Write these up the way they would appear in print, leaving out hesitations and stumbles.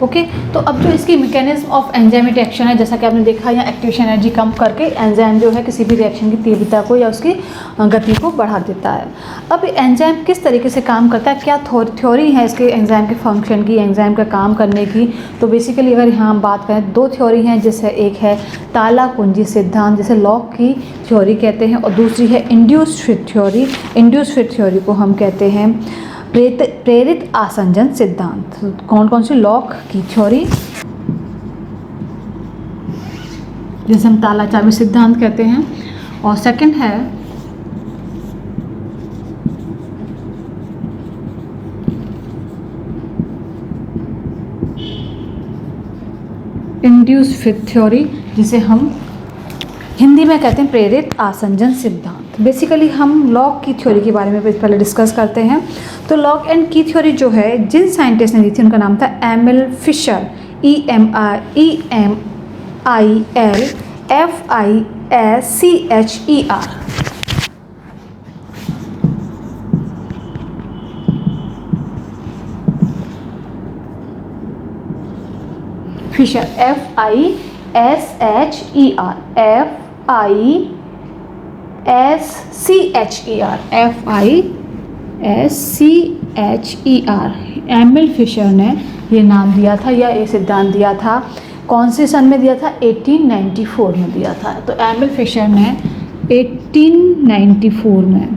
Okay. तो अब जो इसकी मैकेनिज्म ऑफ एंजाइमेटिक एक्शन है, जैसा कि आपने देखा, या एक्टिवेशन एनर्जी कम करके एंजाइम जो है किसी भी रिएक्शन की तीव्रता को या उसकी गति को बढ़ा देता है। अब एंजाइम किस तरीके से काम करता है, क्या थ्योरी है इसके एंजाइम के फंक्शन की, एंजाइम का काम करने की। तो बेसिकली अगर यहाँ हम बात करें, दो थ्योरी हैं, जैसे एक है ताला कुंजी सिद्धांत, जिसे लॉक की थ्योरी कहते हैं, और दूसरी है induced fit theory. Induced fit theory को हम कहते हैं प्रेरित आसंजन सिद्धांत। कौन कौन सी? लॉक की थ्योरी, जिसे हम ताला चाबी सिद्धांत कहते हैं, और सेकंड है इंड्यूस्ड फिट थ्योरी, जिसे हम हिंदी में कहते हैं प्रेरित आसंजन सिद्धांत। बेसिकली हम लॉक की थ्योरी के बारे में पहले डिस्कस करते हैं। तो लॉक एंड की थ्योरी जो है, जिन साइंटिस्ट ने दी थी उनका नाम था Emil Fischer, EMILFISCHER। Fischer, FISCHER। Emil Fischer ने ये नाम दिया था या ये सिद्धांत दिया था। कौन से सन में दिया था? 1894 में दिया था। तो एमिल फिशर ने 1894 में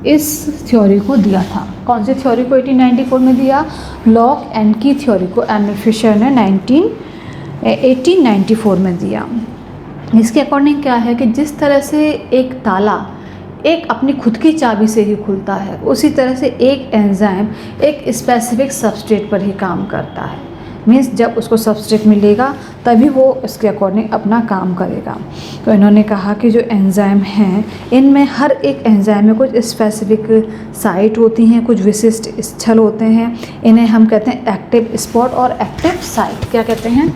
इस थ्योरी को दिया था। कौन सी थ्योरी को 1894 में दिया? लॉक एंड की थ्योरी को एमिल फिशर ने 1894 में दिया। इसके अकॉर्डिंग क्या है कि जिस तरह से एक ताला एक अपनी खुद की चाबी से ही खुलता है, उसी तरह से एक एंजाइम एक स्पेसिफिक सबस्ट्रेट पर ही काम करता है। मीन्स जब उसको सबस्ट्रेट मिलेगा तभी वो इसके अकॉर्डिंग अपना काम करेगा। तो इन्होंने कहा कि जो एंजाइम हैं, इनमें हर एक एंजाइम में कुछ स्पेसिफिक साइट होती हैं, कुछ विशिष्ट स्थल होते हैं। इन्हें हम कहते हैं एक्टिव स्पॉट और एक्टिव साइट। क्या कहते हैं?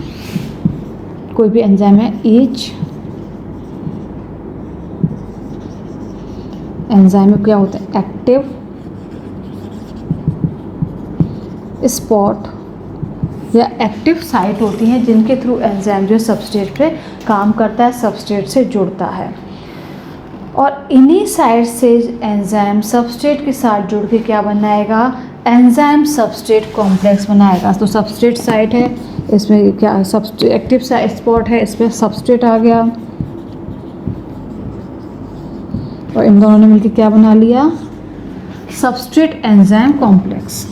कोई भी एंजाइम है, ईच एंजाइम में क्या होता है? एक्टिव स्पॉट या एक्टिव साइट होती हैं, जिनके थ्रू एंजाइम जो सबस्ट्रेट पे काम करता है, सबस्ट्रेट से जुड़ता है। और इन्हीं साइट से एंजाइम सबस्ट्रेट के साथ जुड़ के क्या बनाएगा? एंजाइम सबस्ट्रेट कॉम्प्लेक्स बनाएगा। तो सबस्ट्रेट साइट है, इसमें क्या सबस्ट्रेट एक्टिव स्पॉट है, इसमें सबस्ट्रेट आ गया, और इन दोनों ने मिलकर क्या बना लिया? Substrate enzyme complex.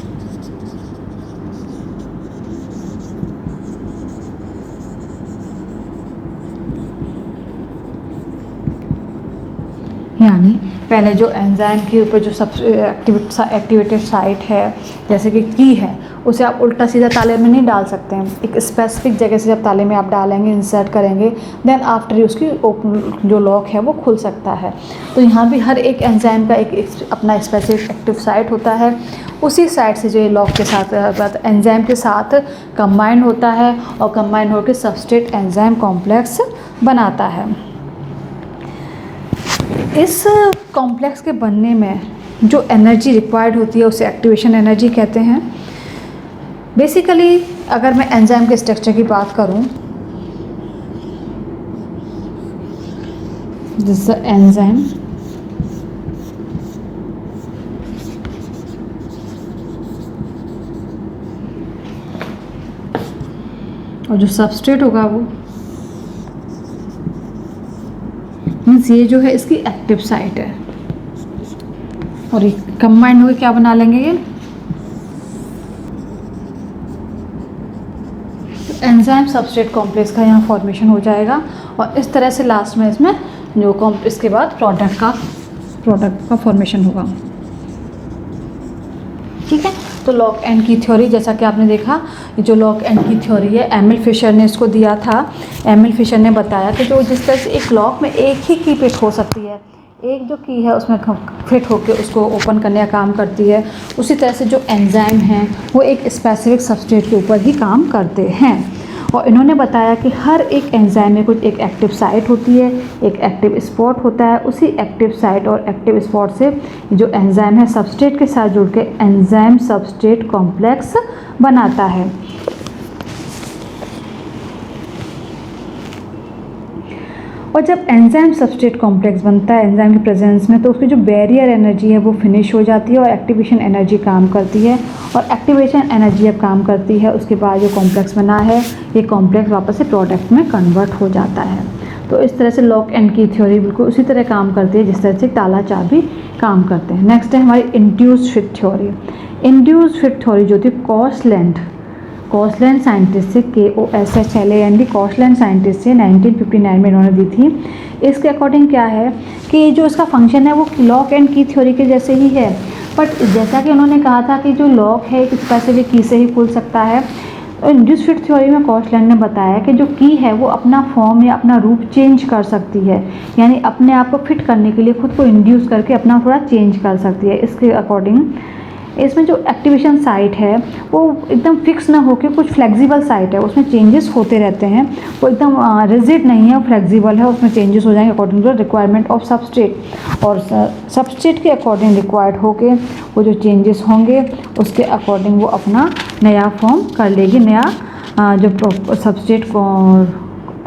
यानी पहले जो एंजाइम के ऊपर जो सब एक्टिवेटेड साइट है, जैसे कि की है, उसे आप उल्टा सीधा ताले में नहीं डाल सकते हैं। एक स्पेसिफिक जगह से जब ताले में आप डालेंगे, इंसर्ट करेंगे, देन आफ्टर उसकी जो लॉक है वो खुल सकता है। तो यहाँ भी हर एक एंजाइम का एक अपना स्पेसिफिक एक्टिव साइट होता है। उसी साइट से जो ये लॉक के साथ एंजाइम के साथ कंबाइन होता है, और कंबाइन होकर सबस्ट्रेट एंजाइम कॉम्प्लेक्स बनाता है। इस कॉम्प्लेक्स के बनने में जो एनर्जी रिक्वायर्ड होती है उसे एक्टिवेशन एनर्जी कहते हैं। बेसिकली अगर मैं एंजाइम के स्ट्रक्चर की बात करूं, दिस इज एंजाइम, और जो सबस्ट्रेट होगा वो मीन्स ये जो है इसकी एक्टिव साइट है, और ये कंबाइंड होकर क्या बना लेंगे? ये एंजाइम सबस्ट्रेट कॉम्प्लेक्स का यहाँ फॉर्मेशन हो जाएगा, और इस तरह से लास्ट में इसमें जो इसके बाद प्रोडक्ट का फॉर्मेशन होगा। ठीक है। तो लॉक एंड की थ्योरी, जैसा कि आपने देखा, जो लॉक एंड की थ्योरी है, एमिल फिशर ने इसको दिया था। एमिल फिशर ने बताया कि जो जिस तरह से एक लॉक में एक ही की फिट हो सकती है, एक जो की है उसमें फिट होकर उसको ओपन करने का काम करती है, उसी तरह से जो एंजाइम हैं वो एक स्पेसिफिक सबस्ट्रेट के ऊपर ही काम करते हैं। और इन्होंने बताया कि हर एक एंजाइम में कुछ एक एक्टिव साइट होती है, एक एक्टिव स्पॉट होता है। उसी एक्टिव साइट और एक्टिव स्पॉट से जो एंजाइम है सबस्ट्रेट के साथ जुड़ के एंजाइम सबस्ट्रेट कॉम्प्लेक्स बनाता है। और जब एंजाइम सबस्ट्रेट कॉम्प्लेक्स बनता है एंजाइम की प्रेजेंस में, तो उसकी जो बैरियर एनर्जी है वो फिनिश हो जाती है और एक्टिवेशन एनर्जी काम करती है, और एक्टिवेशन एनर्जी अब काम करती है, उसके बाद जो कॉम्प्लेक्स बना है ये कॉम्प्लेक्स वापस से प्रोडक्ट में कन्वर्ट हो जाता है। तो इस तरह से लॉक एंड की थ्योरी बिल्कुल उसी तरह काम करती है जिस तरह से ताला चाबी काम करते हैं। नेक्स्ट है हमारी induced fit theory. Induced fit theory जो थी कॉसलैंड साइंटिस्ट से, KOSHLAND कॉसलैंड साइंटिस्ट से 1959 में इन्होंने दी थी। इसके अकॉर्डिंग क्या है कि जो इसका फंक्शन है वो लॉक एंड की थ्योरी के जैसे ही है, बट जैसा कि उन्होंने कहा था कि जो लॉक है एक स्पेसिफिक की से ही खुल सकता है, इंड्यूस्ड फिट थ्योरी में कॉसलैंड ने बताया कि जो की है वो अपना फॉर्म या अपना रूप चेंज कर सकती है, यानी अपने आप को फिट करने के लिए खुद को इंड्यूस करके अपना थोड़ा चेंज कर सकती है। इसके अकॉर्डिंग इसमें जो एक्टिवेशन साइट है वो एकदम फिक्स ना होकर कुछ फ्लेक्सिबल साइट है, उसमें चेंजेस होते रहते हैं, वो एकदम रिजिड नहीं है, फ्लेक्सिबल है, उसमें चेंजेस हो जाएंगे according to requirement of substrate, और सबस्ट्रेट के अकॉर्डिंग रिक्वायर्ड होके वो जो चेंजेस होंगे उसके अकॉर्डिंग वो अपना नया फॉर्म कर लेगी, नया जो सबस्ट्रेट को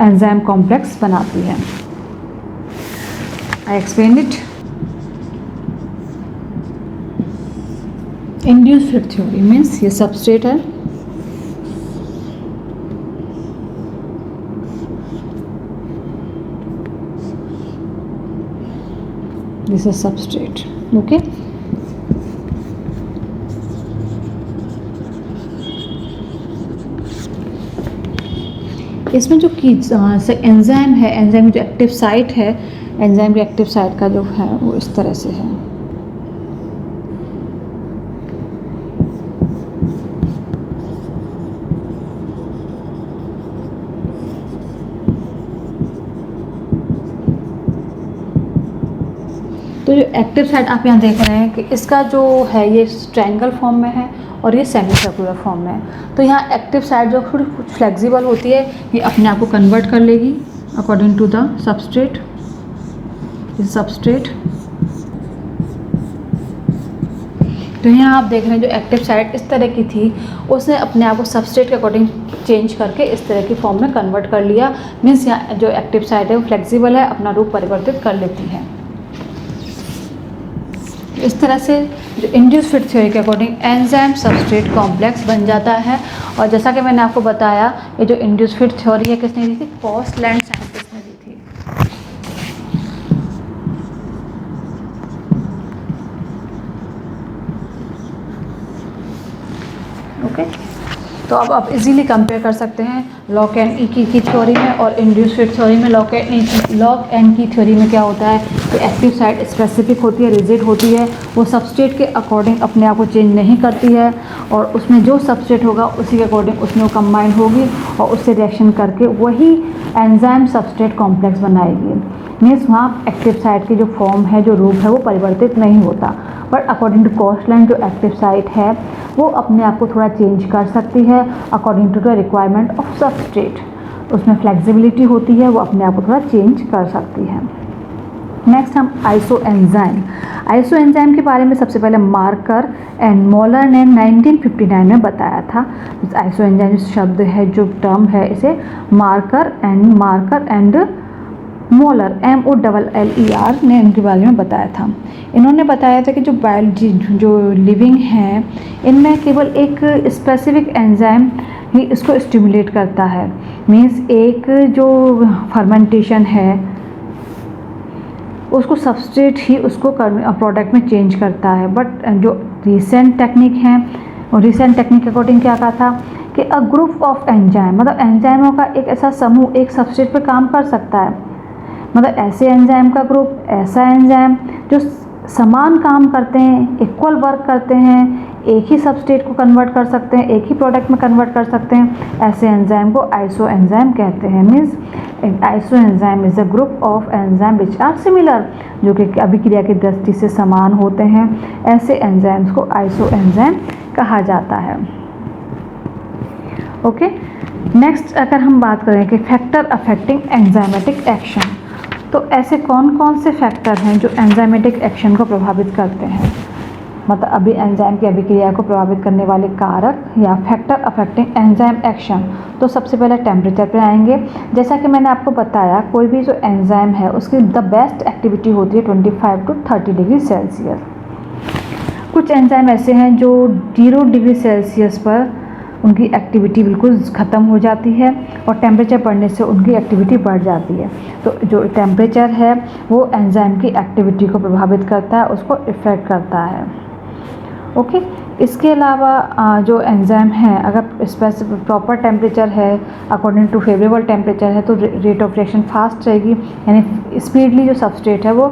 एंजाइम कॉम्प्लेक्स बनाती है। I explain it. Induced fit theory means ये सबस्ट्रेट है, दिस इज सबस्ट्रेट, ओके। इसमें जो की एंजाइम है, एंजाइम जो एक्टिव साइट है, एंजाइम के एक्टिव साइट का जो है वो इस तरह से है। तो जो एक्टिव साइट आप यहाँ देख रहे हैं कि इसका जो है ये ट्रायंगल फॉर्म में है और ये सेमी सर्कुलर फॉर्म में है। तो यहाँ एक्टिव साइट जो थोड़ी फ्लेक्सिबल होती है ये अपने आप को कन्वर्ट कर लेगी अकॉर्डिंग टू द सबस्ट्रेट, तो यहाँ आप देख रहे हैं जो एक्टिव साइट इस तरह की थी उसने अपने आप को सबस्ट्रेट के अकॉर्डिंग चेंज करके इस तरह की फॉर्म में कन्वर्ट कर लिया। मीन्स यहाँ जो एक्टिव साइट है वो फ्लेक्सिबल है, अपना रूप परिवर्तित कर लेती है। इस तरह से जो इंड्यूस्ड फिट थ्योरी के अकॉर्डिंग एंजाइम सबस्ट्रेट कॉम्प्लेक्स बन जाता है। और जैसा कि मैंने आपको बताया ये जो इंड्यूस्ड फिट थ्योरी है किसने दी थी? कॉसलैंड साइंटिस्ट ने दी थी। ओके, तो अब आप इजीली कंपेयर कर सकते हैं लॉक एंड की थ्योरी में और इंड्यूस्ड फिट थ्योरी में। लॉक एंड की थ्योरी में क्या होता है कि एक्टिव साइट स्पेसिफिक होती है, रिजिड होती है, वो सबस्ट्रेट के अकॉर्डिंग अपने आप को चेंज नहीं करती है और उसमें जो सबस्ट्रेट होगा उसी के अकॉर्डिंग उसमें वो कंबाइन होगी और उससे रिएक्शन करके वही एंजाइम सबस्ट्रेट कॉम्प्लेक्स बनाएगी। मीन्स वहाँ एक्टिव साइट की जो फॉर्म है, जो रूप है, वो परिवर्तित नहीं होता। बट अकॉर्डिंग टू कॉसलैंड जो एक्टिव साइट है वो अपने आप को थोड़ा चेंज कर सकती है according to the requirement of substrate, उसमें फ्लेक्सिबिलिटी होती है, वो अपने आप को थोड़ा चेंज कर सकती है। नेक्स्ट हम आइसोएंजाइम के बारे में सबसे पहले मार्कर एंड मॉलर ने 1959 में बताया था। आइसोएंजाइम शब्द है, जो टर्म है, इसे मार्कर एंड मोलर MOLLER ने इनके बारे में बताया था। इन्होंने बताया था कि जो बायोलॉजी जो लिविंग है इनमें केवल एक स्पेसिफिक एंजाइम ही इसको स्टिमुलेट करता है। मीन्स एक जो फर्मेंटेशन है उसको सबस्ट्रेट ही उसको प्रोडक्ट में चेंज करता है। बट जो रिसेंट टेक्निक है और रिसेंट टेक्निक के अकॉर्डिंग क्या कहा था कि अ ग्रुप ऑफ एंजाइम, मतलब एंजाइमों का एक ऐसा समूह एक सबस्ट्रेट पे काम कर सकता है। मतलब ऐसे एंजाइम का ग्रुप, ऐसा एंजाइम जो समान काम करते हैं, इक्वल वर्क करते हैं, एक ही सबस्ट्रेट को कन्वर्ट कर सकते हैं, एक ही प्रोडक्ट में कन्वर्ट कर सकते हैं, ऐसे एंजाइम को आइसोएंजाइम कहते हैं। Means isoenzyme is a group of enzyme which are similar, जो कि अभिक्रिया की दृष्टि से समान होते हैं, ऐसे एंजाइम्स को आइसोएंजाइम कहा जाता है। ओके, नेक्स्ट अगर हम बात करें कि फैक्टर अफेक्टिंग एंजाइमेटिक एक्शन, तो ऐसे कौन कौन से फैक्टर हैं जो एंजाइमेटिक एक्शन को प्रभावित करते हैं? मतलब अभी एंजाइम की अभिक्रिया को प्रभावित करने वाले कारक या फैक्टर अफेक्टिंग एंजाइम एक्शन। तो सबसे पहले टेम्परेचर पे आएंगे। जैसा कि मैंने आपको बताया, कोई भी जो एंजाइम है उसकी द बेस्ट एक्टिविटी होती है 25 to 30 डिग्री सेल्सियस। कुछ एंजाइम ऐसे हैं जो 0 डिग्री सेल्सियस पर उनकी एक्टिविटी बिल्कुल ख़त्म हो जाती है और टेम्परेचर बढ़ने से उनकी एक्टिविटी बढ़ जाती है। तो जो टेम्परेचर है वो एंजाइम की एक्टिविटी को प्रभावित करता है, उसको इफ़ेक्ट करता है। ओके, इसके अलावा जो एंजाइम है, अगर स्पेसिफिक प्रॉपर टेम्परेचर है, अकॉर्डिंग टू फेवरेबल टेम्परेचर है, तो रेट ऑफ रिएक्शन फास्ट रहेगी, यानी स्पीडली जो सबस्ट्रेट है वो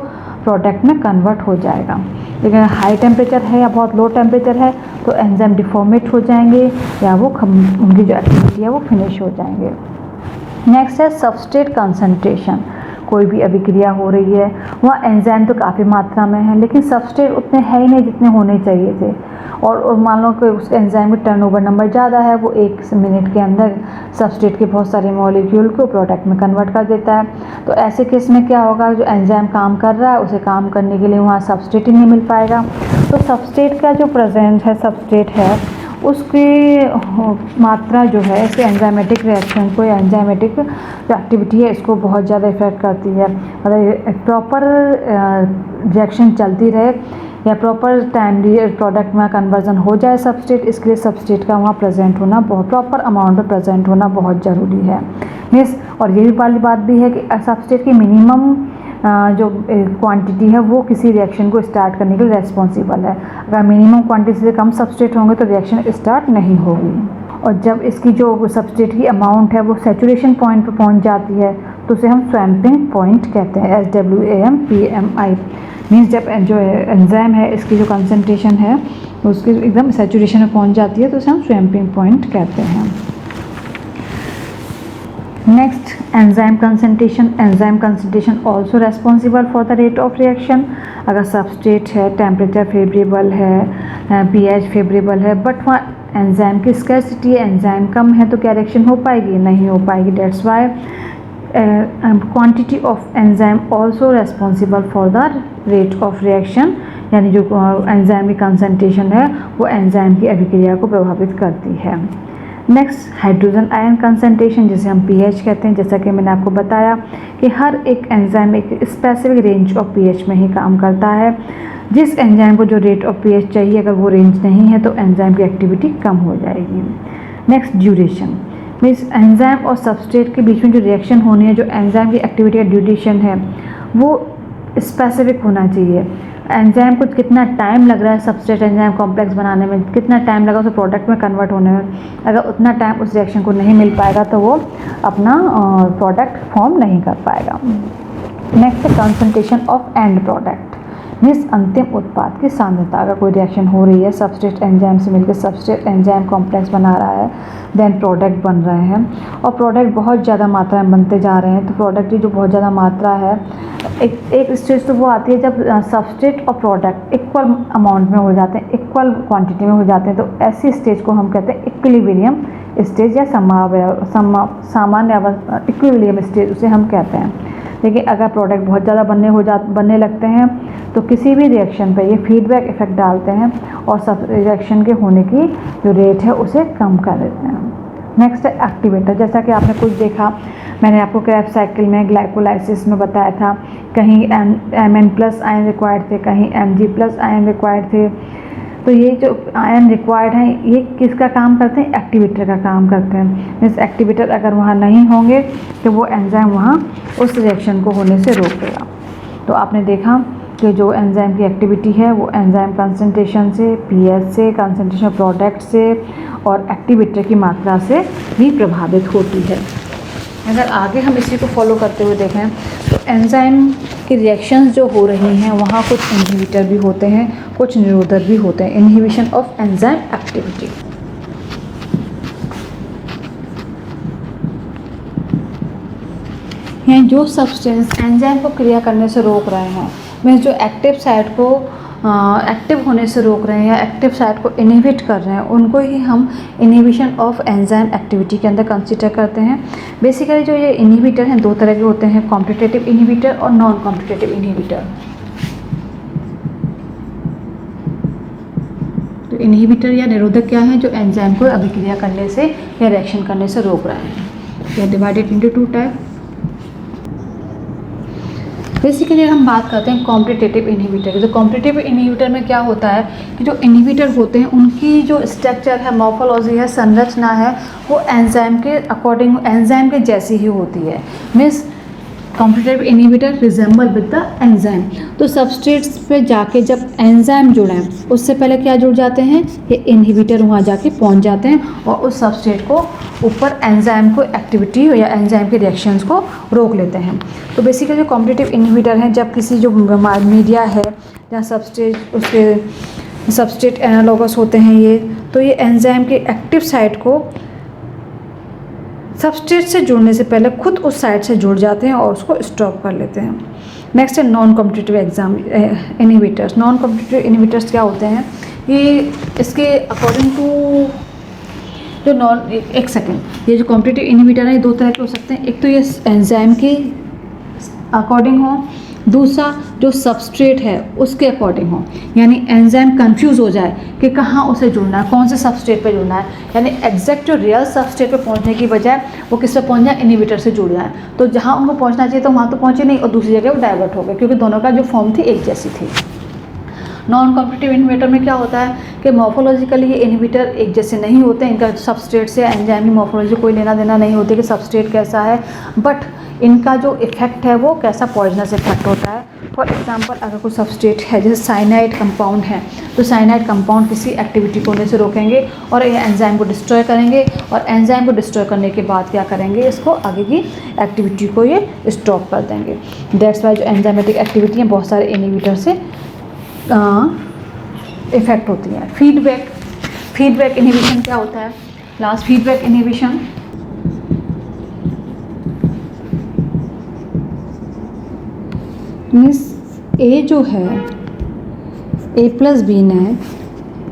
प्रोडक्ट में कन्वर्ट हो जाएगा। लेकिन हाई टेम्परेचर है या बहुत लो टेम्परेचर है तो एंजाइम डिफॉर्मेट हो जाएंगे या वो उनकी जो एक्टिविटी है वो फिनिश हो जाएंगे। नेक्स्ट है सबस्ट्रेट कंसंट्रेशन। कोई भी अभिक्रिया हो रही है, वहाँ एंजाइम तो काफ़ी मात्रा में है लेकिन सबस्ट्रेट उतने है ही नहीं जितने होने चाहिए थे, और मान लो कि उस एंजाइम का टर्नओवर नंबर ज़्यादा है, वो 1 मिनट के अंदर सबस्ट्रेट के बहुत सारे मॉलिक्यूल को प्रोडक्ट में कन्वर्ट कर देता है। तो ऐसे केस में क्या होगा, जो एंजाइम काम कर रहा है उसे काम करने के लिए वहाँ सबस्ट्रेट ही नहीं मिल पाएगा। तो सबस्ट्रेट का जो प्रेजेंट है, सबस्ट्रेट है, उसकी मात्रा जो है इसके एंजाइमेटिक रिएक्शन को या एंजाइमेटिक जो एक्टिविटी है इसको बहुत ज़्यादा इफेक्ट करती है। मतलब प्रॉपर रिएक्शन चलती रहे या प्रॉपर टाइमली प्रोडक्ट में कन्वर्जन हो जाए सबस्ट्रेट, इसके लिए सबस्ट्रेट का वहाँ प्रेजेंट होना, बहुत प्रॉपर अमाउंट में प्रेजेंट होना बहुत ज़रूरी है। मीन्स और ये वाली बात भी है कि सबस्ट्रेट की मिनिमम जो क्वांटिटी है वो किसी रिएक्शन को स्टार्ट करने के लिए रेस्पॉन्सिबल है। अगर मिनिमम क्वांटिटी से कम सबस्ट्रेट होंगे तो रिएक्शन स्टार्ट नहीं होगी। और जब इसकी जो सबस्ट्रेट की अमाउंट है वो सैचुरेशन पॉइंट पर पहुंच जाती है तो उसे हम स्वैम्पिंग पॉइंट कहते हैं, SWAMPMI। मीन्स जब जो एंजाइम है इसकी जो कंसनट्रेशन है उसकी एकदम सैचुरेशन में पहुंच जाती है तो उसे हम स्वैम्पिंग पॉइंट कहते हैं। Next, enzyme concentration. Enzyme concentration also responsible for the rate of reaction. अगर सबस्ट्रेट है, टेम्परेचर फेवरेबल है, pH फेवरेबल है, बट वहाँ एंजाइम की स्कैर्सिटी है, एंजाइम कम है, तो क्या रिएक्शन हो पाएगी? नहीं हो पाएगी। That's why quantity of enzyme also responsible for the rate of reaction, यानी जो एंजाइम की कंसंट्रेशन है वो एंजाइम की अभिक्रिया को प्रभावित करती है। नेक्स्ट, हाइड्रोजन आयन कंसंट्रेशन, जिसे हम pH कहते हैं। जैसा कि मैंने आपको बताया कि हर एक एंजाइम एक स्पेसिफिक रेंज ऑफ pH में ही काम करता है। जिस एंजाइम को जो रेट ऑफ pH चाहिए, अगर वो रेंज नहीं है तो एंजाइम की एक्टिविटी कम हो जाएगी। Next, duration. मीन्स एंजाइम और सबस्ट्रेट के बीच में जो रिएक्शन होनी है, जो एंजाइम की एक्टिविटी का ड्यूरेशन है वो स्पेसिफिक होना चाहिए। एंजाइम को कितना टाइम लग रहा है सबस्ट्रेट एंजाइम कॉम्प्लेक्स बनाने में, कितना टाइम लगा उसे प्रोडक्ट में कन्वर्ट होने में, अगर उतना टाइम उस रिएक्शन को नहीं मिल पाएगा तो वो अपना प्रोडक्ट फॉर्म नहीं कर पाएगा। नेक्स्ट है concentration of and product. Means अंतिम उत्पाद की सांद्रता। अगर कोई रिएक्शन हो रही है, सबस्ट्रेट एंजाइम से मिलकर सबस्ट्रेट एंजाइम कॉम्प्लेक्स बना रहा है, देन प्रोडक्ट बन रहे हैं और प्रोडक्ट बहुत ज़्यादा मात्रा में बनते जा रहे हैं, तो प्रोडक्ट की जो बहुत ज़्यादा मात्रा है, एक स्टेज तो वो आती है जब सबस्ट्रेट और प्रोडक्ट इक्वल अमाउंट में हो जाते हैं, इक्वल क्वांटिटी में हो जाते हैं, तो ऐसी स्टेज को हम कहते हैं इक्विलिब्रियम स्टेज या सामान्य इक्विलिब्रियम स्टेज उसे हम कहते हैं। लेकिन अगर प्रोडक्ट बहुत ज़्यादा बनने लगते हैं तो किसी भी रिएक्शन पे ये फीडबैक इफेक्ट डालते हैं और सब रिएक्शन के होने की जो रेट है उसे कम कर देते हैं। नेक्स्ट है एक्टिवेटर। जैसा कि आपने कुछ देखा, मैंने आपको क्रैब्स साइकिल में ग्लाइकोलाइसिस में बताया था, कहीं Mn+ आयन रिक्वायर्ड थे, कहीं Mg+ आयन रिक्वायर्ड थे। तो ये जो आयन रिक्वायर्ड हैं ये किसका काम करते हैं? एक्टिवेटर का काम करते हैं। मीन्स एक्टिवेटर अगर वहाँ नहीं होंगे तो वो एंजाइम वहाँ उस रिएक्शन को होने से रोक देगा। तो आपने देखा कि जो एंजाइम की एक्टिविटी है वो एंजाइम कंसंट्रेशन से, pH से, कंसंट्रेशन प्रोडक्ट से और एक्टिवेटर की मात्रा से भी प्रभावित होती है। अगर आगे हम इसी को फॉलो करते हुए देखें तो एंजाइम की रिएक्शंस जो हो रही हैं वहाँ कुछ इनहिबिटर भी होते हैं, कुछ निरोधक भी होते हैं। Inhibition of enzyme activity. हैं जो सब्सटेंस एंजाइम को क्रिया करने से रोक रहे हैं, मीन्स जो एक्टिव साइट को एक्टिव होने से रोक रहे हैं या एक्टिव साइट को इनहिबिट कर रहे हैं, उनको ही हम इनहिबिशन ऑफ एंजाइम एक्टिविटी के अंदर कंसीडर करते हैं। बेसिकली जो ये इनहिबिटर हैं दो तरह के होते हैं, कॉम्पिटिटिव इनहिबिटर और नॉन कॉम्पिटिटिव इनहिबिटर। तो इनहिबिटर या निरोधक क्या है? जो एंजाइम को अभिक्रिया करने से या रिएक्शन करने से रोक रहे हैं। ये divided into two type. Basically हम बात करते हैं कॉम्पिटिटिव इनहिबिटर की। तो कॉम्पिटिटिव इनहिबिटर में क्या होता है कि जो इनहिबिटर होते हैं उनकी जो स्ट्रक्चर है, मॉर्फोलॉजी है, संरचना है, वो एंजाइम के अकॉर्डिंग, एंजाइम के जैसी ही होती है। Means competitive inhibitor resemble with the enzyme. तो सबस्ट्रेट्स पे जाके जब एंजाइम जुड़ें उससे पहले क्या जुड़ जाते हैं? ये इनहिबिटर वहाँ जाके पहुँच जाते हैं और उस सबस्ट्रेट को ऊपर एंजाइम को एक्टिविटी या एंजाइम के रिएक्शंस को रोक लेते हैं। तो बेसिकली जो कॉम्पिटिटिव इनहिबिटर हैं, जब किसी जो मीडिया है जहाँ सबस्ट्रेट उसके सबस्ट्रेट एनालॉगस होते हैं ये, तो ये एंजाइम के एक्टिव साइट को सबस्ट्रेट से जुड़ने से पहले खुद उस साइड से जुड़ जाते हैं और उसको स्टॉप कर लेते हैं। नेक्स्ट है non competitive inhibitors. Non competitive inhibitors क्या होते हैं? ये इसके अकॉर्डिंग टू जो एक सेकेंड, ये जो कॉम्पिटिटिव इनहिबिटर है दो तरह के हो सकते हैं। एक तो ये एंजाइम के अकॉर्डिंग हो, दूसरा जो सबस्ट्रेट है उसके अकॉर्डिंग हो। यानी एंजाइम कंफ्यूज हो जाए कि कहाँ उसे जुड़ना है, कौन से सबस्ट्रेट पे जुड़ना है। यानी एग्जैक्ट जो रियल सबस्ट्रेट पे पहुंचने की बजाय वो किस पे पहुंच जाए? इनहिबिटर से जुड़ जाए। तो जहाँ उनको पहुंचना चाहिए तो वहाँ तो पहुँचे नहीं और दूसरी जगह वो डाइवर्ट हो गए, क्योंकि दोनों का जो फॉर्म थी एक जैसी थी। नॉन कॉम्पिटिटिव इनहिबिटर में क्या होता है कि मॉर्फोलॉजिकली ये इनहिबिटर एक जैसे नहीं होते, इनका सबस्ट्रेट से एंजाइम की मॉर्फोलॉजी कोई लेना देना नहीं होती कि सबस्ट्रेट कैसा है, बट इनका जो इफेक्ट है वो कैसा पॉइजनस इफेक्ट होता है। फॉर एग्जांपल अगर कोई सबस्ट्रेट है जैसे साइनाइड कंपाउंड है, तो साइनाइड कंपाउंड किसी एक्टिविटी को होने से रोकेंगे और ये एंजाइम को डिस्ट्रॉय करेंगे, और एंजाइम को डिस्ट्रॉय करने के बाद क्या करेंगे? इसको आगे की एक्टिविटी को ये स्टॉप कर देंगे। दैट्स वाई जो एंजाइमेटिक एक्टिविटी है बहुत सारे इनहिबिटर से इफेक्ट होती है। फीडबैक इनहिबिशन क्या होता है? लास्ट फीडबैक इनहिबिशन मीन्स ए जो है A+B ने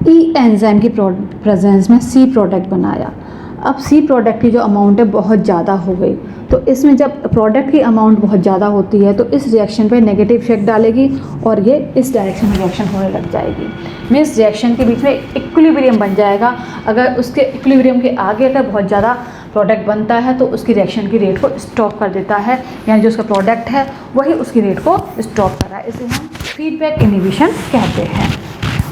ई एंजाइम की प्रेजेंस में सी प्रोडक्ट बनाया। अब सी प्रोडक्ट की जो अमाउंट है बहुत ज़्यादा हो गई, तो इसमें जब प्रोडक्ट की अमाउंट बहुत ज़्यादा होती है तो इस रिएक्शन पे नेगेटिव इफेक्ट डालेगी और ये इस डायरेक्शन में रिएक्शन होने लग जाएगी। मीन्स रिएक्शन के बीच में इक्विलिब्रियम बन जाएगा। अगर उसके इक्विलिब्रियम के आगे अगर बहुत ज़्यादा प्रोडक्ट बनता है तो उसकी रिएक्शन की रेट को स्टॉप कर देता है, यानी जो उसका प्रोडक्ट है वही उसकी रेट को स्टॉप कर रहा है। इसे हम फीडबैक इनहिबिशन कहते हैं।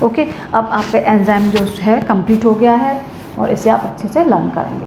ओके, अब आपका एंजाइम जो है कंप्लीट हो गया है और इसे आप अच्छे से लर्न करेंगे।